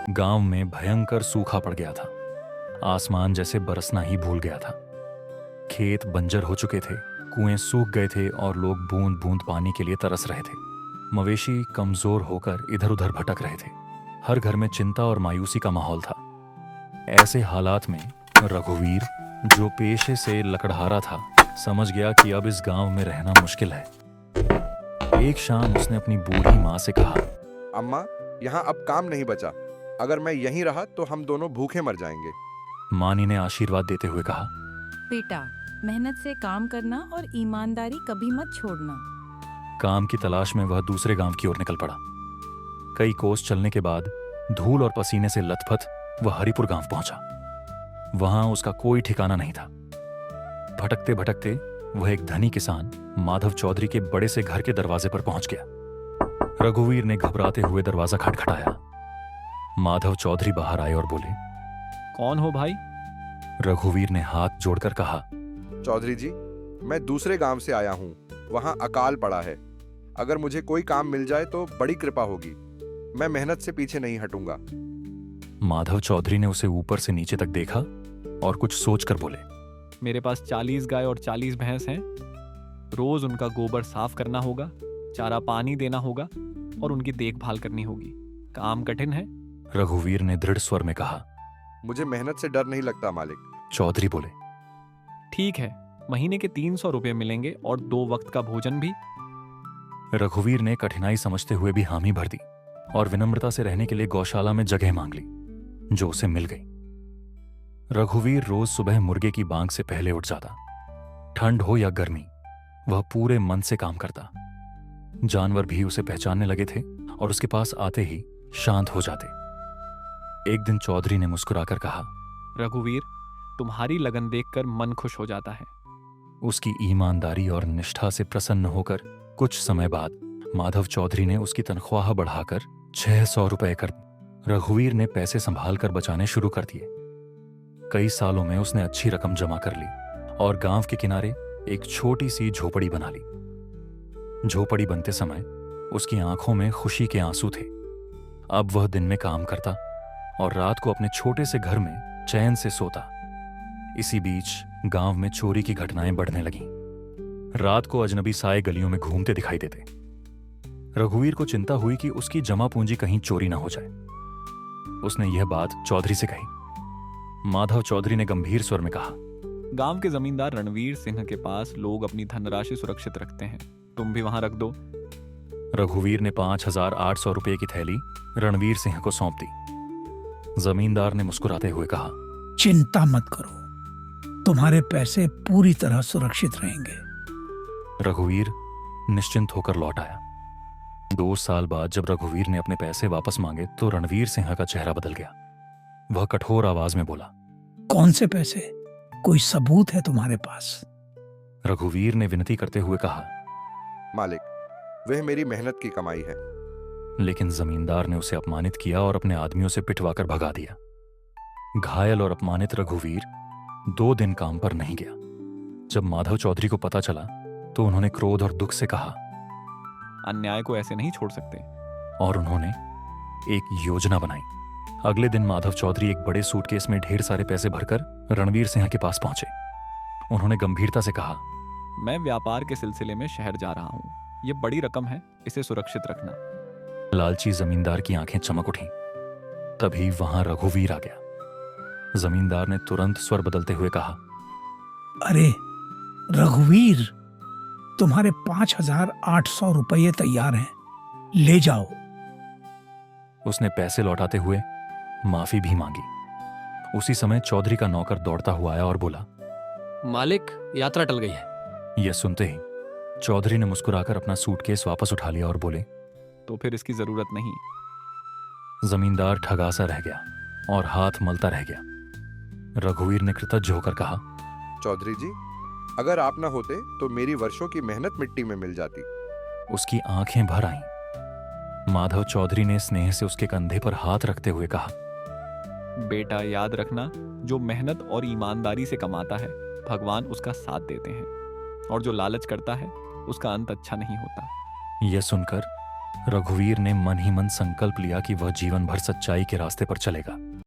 गांव में भयंकर सूखा पड़ गया था। आसमान जैसे बरसना ही भूल गया था। खेत बंजर हो चुके थे, कुएं सूख गए थे और लोग बूंद बूंद पानी के लिए तरस रहे थे। मवेशी कमजोर होकर इधर उधर भटक रहे थे। हर घर में चिंता और मायूसी का माहौल था। ऐसे हालात में रघुवीर, जो पेशे से लकड़हारा था, समझ गया कि अब इस गांव में रहना मुश्किल है। एक शाम उसने अपनी बूढ़ी माँ से कहा, अम्मा, यहाँ अब काम नहीं बचा। अगर मैं यहीं रहा तो हम दोनों भूखे मर जाएंगे। मानी ने आशीर्वाद देते हुए कहा, बेटा, मेहनत से काम करना और ईमानदारी कभी मत छोड़ना। काम की तलाश में वह दूसरे गांव की ओर निकल पड़ा। कई कोस चलने के बाद धूल और पसीने से लथपथ वह हरिपुर गांव पहुंचा। वहां उसका कोई ठिकाना नहीं था। भटकते भटकते वह एक धनी किसान माधव चौधरी के बड़े से घर के दरवाजे पर पहुंच गया। रघुवीर ने घबराते हुए दरवाजा खटखटाया। माधव चौधरी बाहर आए और बोले, कौन हो भाई? रघुवीर ने हाथ जोड़कर कहा, चौधरी जी, मैं दूसरे गांव से आया हूँ। वहाँ अकाल पड़ा है। अगर मुझे कोई काम मिल जाए तो बड़ी कृपा होगी। मैं मेहनत से पीछे नहीं हटूंगा। माधव चौधरी ने उसे ऊपर से नीचे तक देखा और कुछ सोचकर बोले, मेरे पास 40 गाय और 40 भैंस हैं। रोज उनका गोबर साफ करना होगा, चारा पानी देना होगा और उनकी देखभाल करनी होगी। काम कठिन है। रघुवीर ने दृढ़ स्वर में कहा। मुझे मेहनत से डर नहीं लगता मालिक। चौधरी बोले, ठीक है, महीने के 300 रुपये मिलेंगे और 2 वक्त का भोजन भी। रघुवीर ने कठिनाई समझते हुए भी हामी भर दी और विनम्रता से रहने के लिए गौशाला में जगह मांग ली, जो उसे मिल गई। रघुवीर रोज सुबह मुर्गे की बांग से पहले उठ जाता। ठंड हो या गर्मी, वह पूरे मन से काम करता। जानवर भी उसे पहचानने लगे थे और उसके पास आते ही शांत हो जाते। एक दिन चौधरी ने मुस्कुराकर कहा, रघुवीर, तुम्हारी लगन देखकर मन खुश हो जाता है। उसकी ईमानदारी और निष्ठा से प्रसन्न होकर कुछ समय बाद माधव चौधरी ने उसकी तनख्वाह बढ़ाकर 600 रुपए कर दी। रघुवीर ने पैसे संभाल कर बचाने शुरू कर दिए। कई सालों में उसने अच्छी रकम जमा कर ली और गांव के किनारे एक छोटी सी झोपड़ी बना ली। झोपड़ी बनते समय उसकी आंखों में खुशी के आंसू थे। अब वह दिन में काम करता और रात को अपने छोटे से घर में चैन से सोता। इसी बीच गांव में चोरी की घटनाएं बढ़ने लगीं। रात को अजनबी साए गलियों में घूमते दिखाई देते। रघुवीर को चिंता हुई कि उसकी जमा पूंजी कहीं चोरी ना हो जाए। उसने यह बात चौधरी से कही। माधव चौधरी ने गंभीर स्वर में कहा, गांव के जमींदार रणवीर सिंह के पास लोग अपनी धनराशि सुरक्षित रखते हैं। तुम भी वहां रख दो। रघुवीर ने 5,800 रुपये की थैली रणवीर सिंह को सौंप दी। जमींदार ने मुस्कुराते हुए कहा, चिंता मत करो, तुम्हारे पैसे पूरी तरह सुरक्षित रहेंगे। रघुवीर निश्चिंत होकर लौट आया। 2 साल बाद जब रघुवीर ने अपने पैसे वापस मांगे तो रणवीर सिंह का चेहरा बदल गया। वह कठोर आवाज में बोला, कौन से पैसे? कोई सबूत है तुम्हारे पास? रघुवीर ने विनती करते हुए कहा, मालिक, वह मेरी मेहनत की कमाई है। लेकिन जमींदार ने उसे अपमानित किया और अपने आदमियों से पिटवाकर भगा दिया। घायल और अपमानित रघुवीर 2 दिन काम पर नहीं गया। जब माधव चौधरी को पता चला तो उन्होंने क्रोध और दुख से कहा, अन्याय को ऐसे नहीं छोड़ सकते। और उन्होंने एक योजना बनाई। अगले दिन माधव चौधरी एक बड़े सूटकेस में ढेर सारे पैसे भरकर रणवीर सिंह के पास पहुंचे। उन्होंने गंभीरता से कहा, मैं व्यापार के सिलसिले में शहर जा रहा हूँ। ये बड़ी रकम है, इसे सुरक्षित रखना। लालची जमींदार की आंखें चमक उठीं। तभी वहां रघुवीर आ गया। जमींदार ने तुरंत स्वर बदलते हुए कहा, अरे रघुवीर, तुम्हारे 5,800 रुपये तैयार हैं, ले जाओ। उसने पैसे लौटाते हुए माफी भी मांगी। उसी समय चौधरी का नौकर दौड़ता हुआ आया और बोला, मालिक, यात्रा टल गई है। यह सुनते ही चौधरी ने मुस्कुराकर अपना सूटकेस वापस उठा लिया और बोले, तो फिर इसकी जरूरत नहीं। जमींदार ठगासा रह गया और हाथ मलता रह गया। रघुवीर ने कृतज्ञ होकर कहा, चौधरी जी, अगर आप ना होते तो मेरी वर्षों की मेहनत मिट्टी में मिल जाती। उसकी आंखें भर आईं। माधव चौधरी ने स्नेह से उसके कंधे पर हाथ रखते हुए कहा, बेटा, याद रखना, जो मेहनत और ईमानदारी से कमाता है भगवान उसका साथ देते हैं, और जो लालच करता है उसका अंत अच्छा नहीं होता। यह सुनकर रघुवीर ने मन ही मन संकल्प लिया कि वह जीवन भर सच्चाई के रास्ते पर चलेगा।